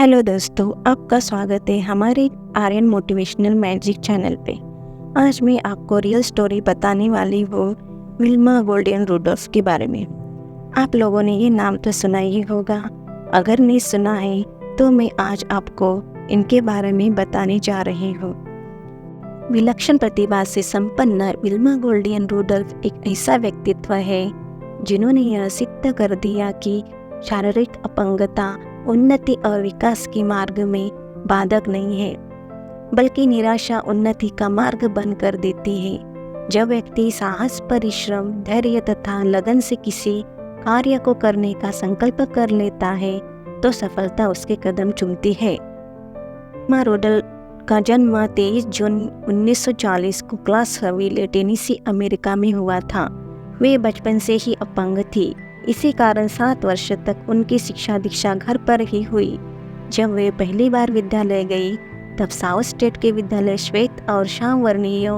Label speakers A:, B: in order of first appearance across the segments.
A: Hello दोस्तों, आपका स्वागत है हमारे आर्यन मोटिवेशनल मैजिक चैनल पे। आज मैं आपको रियल स्टोरी बताने वाली हूँ विल्मा गोल्डियन रुडोल्फ के बारे में। आप लोगों ने ये नाम तो सुना ही होगा। अगर नहीं सुना है तो मैं आज आपको इनके बारे में बताने जा रही हूँ। विलक्षण प्रतिभा से संपन्न विल्मा गोल्डियन रुडोल्फ एक ऐसा व्यक्तित्व है जिन्होंने यह सिद्ध कर दिया कि शारीरिक अपंगता उन्नति और विकास के मार्ग में बाधक नहीं है, बल्कि निराशा उन्नति का मार्ग बंद कर देती है। जब व्यक्ति साहस, परिश्रम, धैर्य तथा लगन से किसी कार्य को करने का संकल्प कर लेता है तो सफलता उसके कदम चूमती है। विल्मा रुडोल्फ का जन्म 23 जून 1940 को क्लार्क्सविले, टेनेसी, अमेरिका में हुआ था। वे बचपन से ही अपंग थी। इसी कारण 7 वर्ष तक उनकी शिक्षा दीक्षा घर पर ही हुई। जब वे पहली बार विद्यालय गई तब साउथ स्टेट के विद्यालय श्वेत और श्याम वर्णीय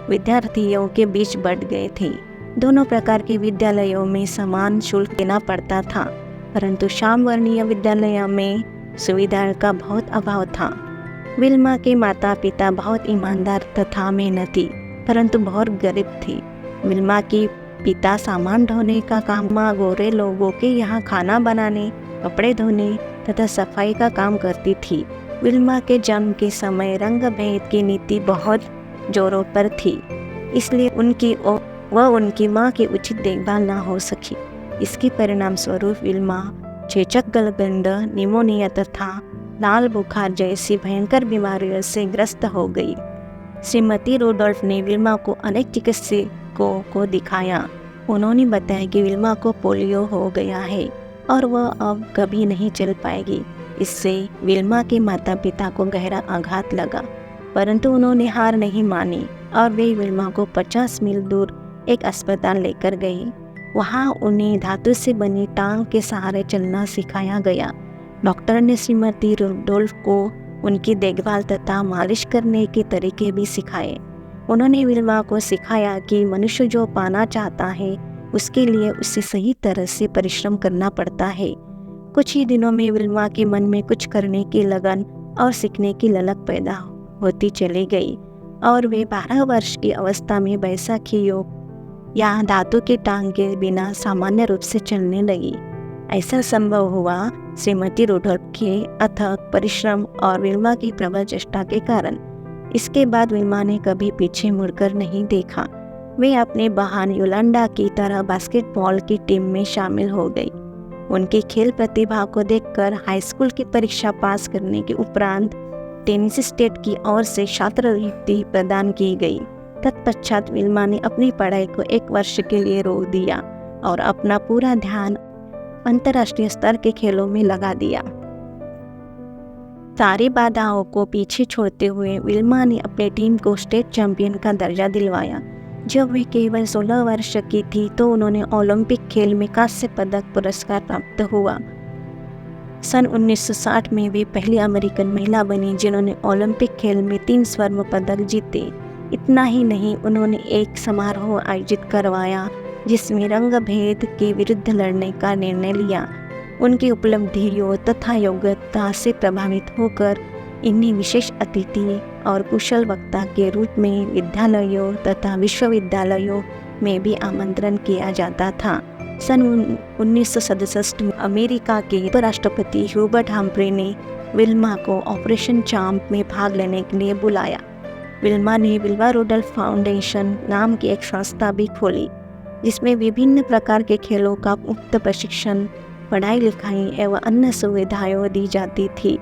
A: विद्यार्थियों के बीच बंट गए थे। दोनों प्रकार के विद्यालयों में समान शुल्क देना पड़ता था, परंतु श्याम वर्णीय विद्यालय में सुविधाओं का बहुत अभाव था। विल्मा के माता पिता बहुत ईमानदार तथा मेहनती परंतु बहुत गरीब थी। विल्मा की पिता सामान ढोने का काम, गोरे लोगों के यहाँ खाना बनाने, कपड़े धोने तथा सफाई का काम करती थी। विल्मा के जन्म के समय रंग भेद की नीति बहुत जोरों पर थी, इसलिए उनकी माँ की उचित देखभाल न हो सकी। इसके परिणाम स्वरूप विल्मा चेचक, गलगंड, निमोनिया तथा लाल बुखार जैसी भयंकर बीमारियों से ग्रस्त हो गई। श्रीमती रुडोल्फ ने विल्मा को अनेक चिकित्सकों को दिखाया। उन्होंने बताया कि विल्मा को पोलियो हो गया है और वह अब कभी नहीं चल पाएगी। इससे विल्मा के माता पिता को गहरा आघात लगा, परंतु उन्होंने हार नहीं मानी और वे विल्मा को 50 मील दूर एक अस्पताल लेकर गए। वहाँ उन्हें धातु से बनी टांग के सहारे चलना सिखाया गया। डॉक्टर ने श्रीमती रुडोल्फ को उनकी देखभाल तथा मालिश करने के तरीके भी सिखाए। उन्होंने विल्मा को सिखाया कि मनुष्य जो पाना चाहता है उसके लिए उसे सही तरह से परिश्रम करना पड़ता है। कुछ ही दिनों में विल्मा के मन में कुछ करने की लगन और सीखने की ललक पैदा होती चली गई और वे 12 वर्ष की अवस्था में बैसाखी योग या धातु की टांग के बिना सामान्य रूप से चलने लगी। ऐसा संभव हुआ श्रीमती रुडोल्फ के अथक परिश्रम और विल्मा की प्रबल चेष्टा के कारण। इसके बाद विल्मा ने कभी पीछे मुड़कर नहीं देखा। वे अपने बहन योलंडा की तरह बास्केटबॉल की टीम में शामिल हो गई। उनकी खेल प्रतिभा को देखकर हाई स्कूल की परीक्षा पास करने के उपरांत टेनेसी स्टेट की ओर से छात्रवृत्ति प्रदान की गई। तत्पश्चात विल्मा ने अपनी पढ़ाई को 1 वर्ष के लिए रोक दिया और अपना पूरा ध्यान अंतर्राष्ट्रीय स्तर के खेलों में लगा दिया। सारी बाधाओं को पीछे छोड़ते हुए विल्मा ने अपनी टीम को स्टेट चैंपियन का दर्जा दिलवाया। जब वे केवल 16 वर्ष की थी तो उन्होंने ओलंपिक खेल में कांस्य पदक पुरस्कार प्राप्त हुआ। सन 1960 में वे पहली अमेरिकन महिला बनी जिन्होंने ओलंपिक खेल में 3 स्वर्ण पदक जीते। इतना ही नहीं, उन्होंने एक समारोह आयोजित करवाया जिसमें रंग भेद के विरुद्ध लड़ने का निर्णय लिया। उनकी उपलब्धियों तथा योग्यता से प्रभावित होकर इन्हें विशेष अतिथि और कुशल वक्ता के रूप में विद्यालयों तथा विश्वविद्यालयों में भी आमंत्रण किया जाता था। सन 1967 में अमेरिका के उपराष्ट्रपति ह्यूबर्ट हम्फ्री ने विल्मा को ऑपरेशन चाम्प में भाग लेने के लिए बुलाया। विल्मा ने विल्मा रुडोल्फ फाउंडेशन नाम की एक संस्था भी खोली जिसमें विभिन्न प्रकार के खेलों का मुफ्त प्रशिक्षण, पढ़ाई लिखाई एवं अन्य सुविधाएं दी जाती थी।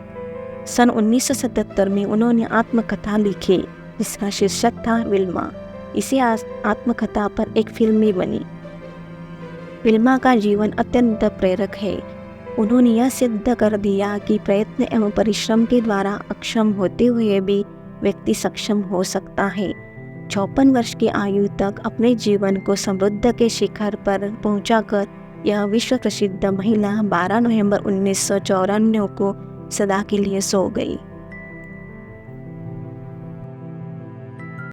A: सन 1977 में उन्होंने आत्मकथा लिखी जिसका शीर्षक था विल्मा। इसी आत्मकथा पर एक फिल्म भी बनी। विल्मा का जीवन अत्यंत प्रेरक है। उन्होंने यह सिद्ध कर दिया कि प्रयत्न एवं परिश्रम के द्वारा अक्षम होते हुए भी व्यक्ति सक्षम हो सकता है। 54 वर्ष की आयु तक अपने जीवन को समृद्ध के शिखर पर पहुंचाकर यह विश्व प्रसिद्ध महिला 12 नवंबर 1994 को सदा के लिए सो गई।